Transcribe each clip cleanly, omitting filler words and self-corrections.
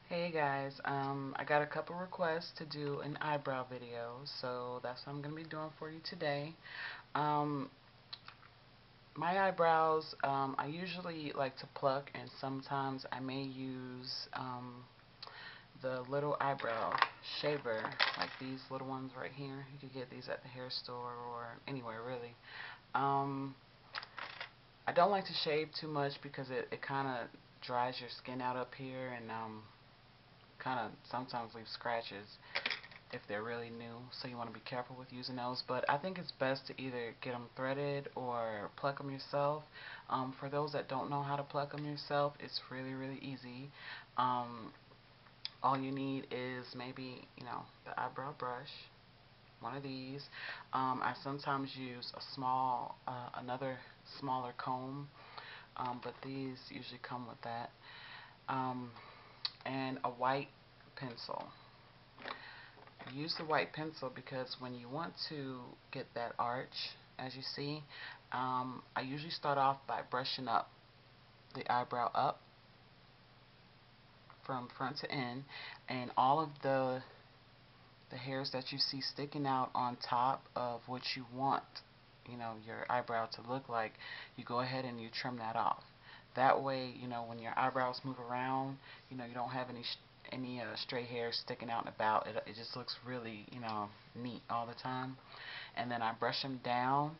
Hey guys, I got a couple requests to do an eyebrow video, so that's what I'm going to be doing for you today. Um, my eyebrows, I usually like to pluck, and sometimes I may use the little eyebrow shaver, like these little ones right here. You can get these at the hair store or anywhere really. Um, I don't like to shave too much because it kind of dries your skin out up here and kind of sometimes leaves scratches if they're really new, so you want to be careful with using those. But I think it's best to either get them threaded or pluck them yourself. For those that don't know how to pluck them yourself, it's really, really easy. Um, all you need is maybe, the eyebrow brush, one of these. I sometimes use another smaller comb, but these usually come with that. Um, and a white pencil. Use the white pencil because when you want to get that arch, as you see, I usually start off by brushing up the eyebrow up from front to end, and all of the hairs that you see sticking out on top of what you want, your eyebrow to look like, you go ahead and you trim that off. That way, when your eyebrows move around, you don't have any stray hairs sticking out and about. It just looks really, neat all the time. And then I brush them down,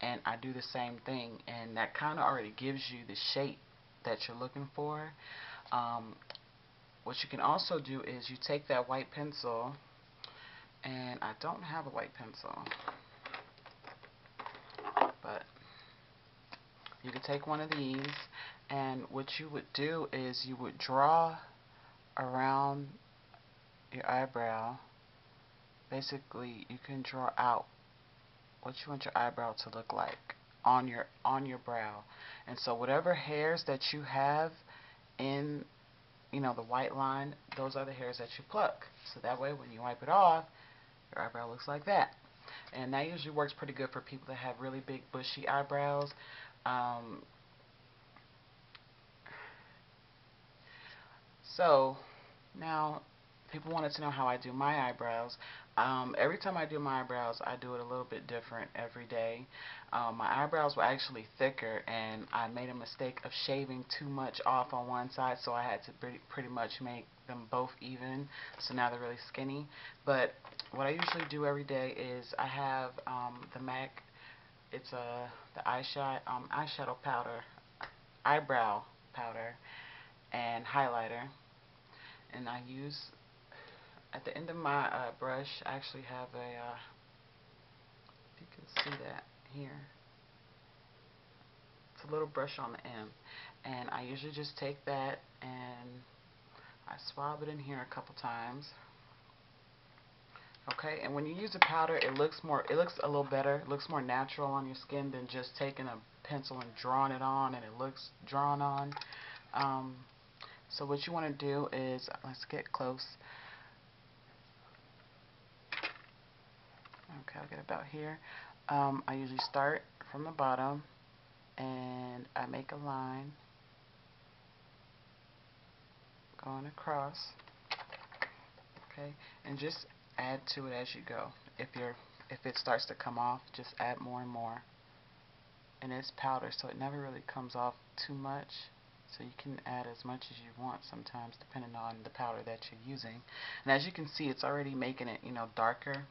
and I do the same thing, and that kind of already gives you the shape that you're looking for. Um, what you can also do is you take that white pencil, and I don't have a white pencil, but you could take one of these, and what you would do is you would draw around your eyebrow. Basically, you can draw out what you want your eyebrow to look like on your brow. And so whatever hairs that you have in, the white line, those are the hairs that you pluck. So that way when you wipe it off, your eyebrow looks like that. And that usually works pretty good for people that have really big bushy eyebrows. Um, so now people wanted to know how I do my eyebrows. Every time I do my eyebrows, I do it a little bit different every day. My eyebrows were actually thicker, and I made a mistake of shaving too much off on one side, so I had to pretty much make them both even. So now they're really skinny. But what I usually do every day is I have the MAC. It's the eyeshadow powder, eyebrow powder, and highlighter, and I use at the end of my brush. I actually have if you can see that here, it's a little brush on the end, and I usually just take that and I swab it in here a couple times. Okay, and when you use the powder, it looks a little better. It looks more natural on your skin than just taking a pencil and drawing it on, and it looks drawn on. Um, so what you want to do is, let's get close. Okay, I'll get about here. I usually start from the bottom, and I make a line going across. Okay, and just add to it as you go. If it starts to come off, just add more and more. And it's powder, so it never really comes off too much. So you can add as much as you want sometimes, depending on the powder that you're using. And as you can see, it's already making it, darker.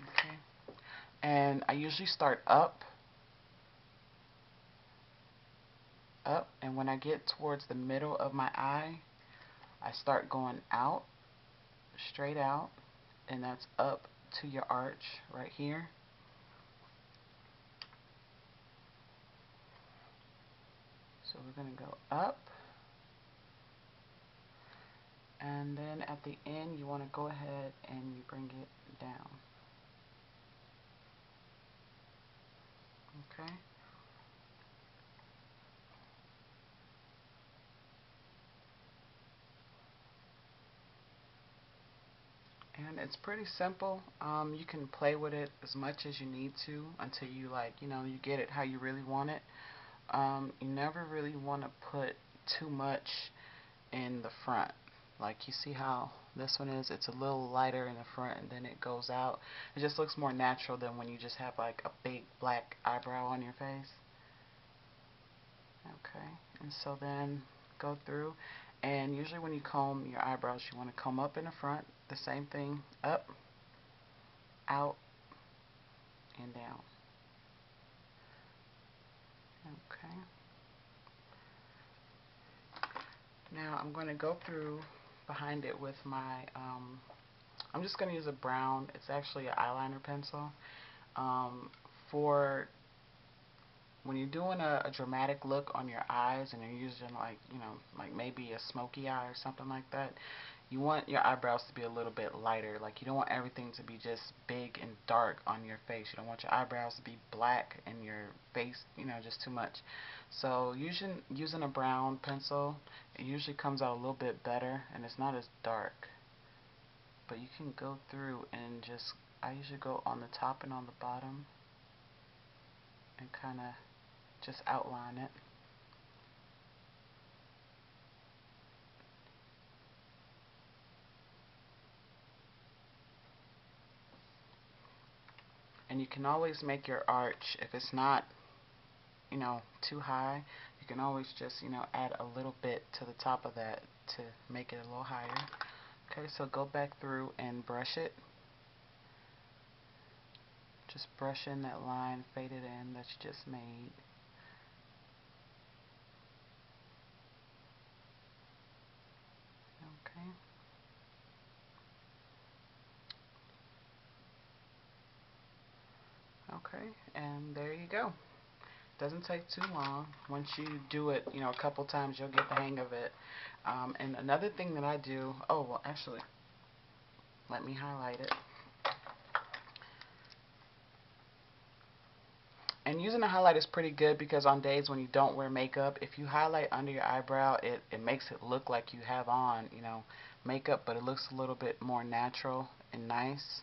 Okay. And I usually start up, and when I get towards the middle of my eye, I start going out, straight out, and that's up to your arch right here. So we're going to go up, and then at the end you want to go ahead and you bring it down. Okay? And it's pretty simple. You can play with it as much as you need to until you you get it how you really want it. You never really want to put too much in the front. Like you see how this one is, it's a little lighter in the front and then it goes out. It just looks more natural than when you just have like a big black eyebrow on your face. Okay, and so then go through, and usually when you comb your eyebrows, you want to comb up in the front, the same thing, up, out, and down. Okay. Now I'm going to go through behind it with my, I'm just going to use a brown, it's actually an eyeliner pencil. For when you're doing a dramatic look on your eyes and you're using like, like maybe a smoky eye or something like that, you want your eyebrows to be a little bit lighter. Like you don't want everything to be just big and dark on your face. You don't want your eyebrows to be black and your face, just too much. So using a brown pencil, it usually comes out a little bit better and it's not as dark. But you can go through and I usually go on the top and on the bottom and kind of just outline it. And you can always make your arch, if it's not, too high, you can always just, add a little bit to the top of that to make it a little higher. Okay, so go back through and brush it. Just brush in that line, fade it in that you just made. Okay. Okay, and there you go. Doesn't take too long. Once you do it, a couple times, you'll get the hang of it. And another thing that I do, oh, well, actually, let me highlight it. And using a highlight is pretty good because on days when you don't wear makeup, if you highlight under your eyebrow, it makes it look like you have on, makeup, but it looks a little bit more natural and nice.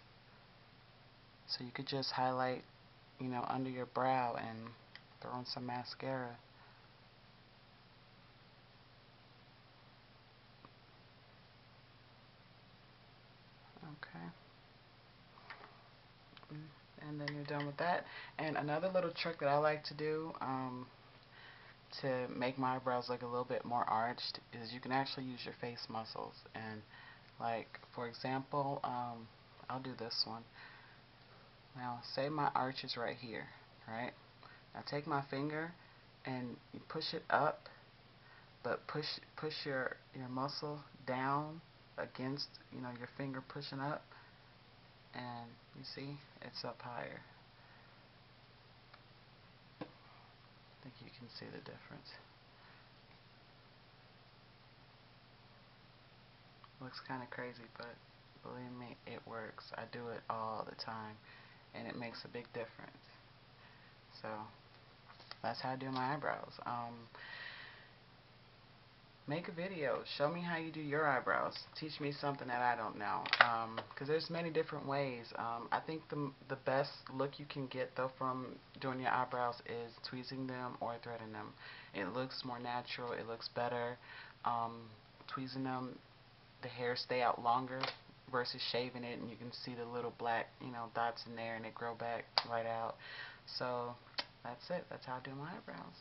So you could just highlight, under your brow and throw in some mascara. Okay. And then you're done with that. And another little trick that I like to do, to make my eyebrows look a little bit more arched, is you can actually use your face muscles. And like, for example, I'll do this one. Now, say my arch is right here, right? Now take my finger and you push it up, but push your muscle down against, your finger pushing up, and you see, it's up higher. I think you can see the difference. Looks kind of crazy, but believe me, it works. I do it all the time, and it makes a big difference. So that's how I do my eyebrows. Make a video. Show me how you do your eyebrows. Teach me something that I don't know. Because there's many different ways. I think the best look you can get though from doing your eyebrows is tweezing them or threading them. It looks more natural. It looks better. Tweezing them, the hairs stay out longer versus shaving it, and you can see the little black, dots in there, and they grow back right out. So that's it. That's how I do my eyebrows.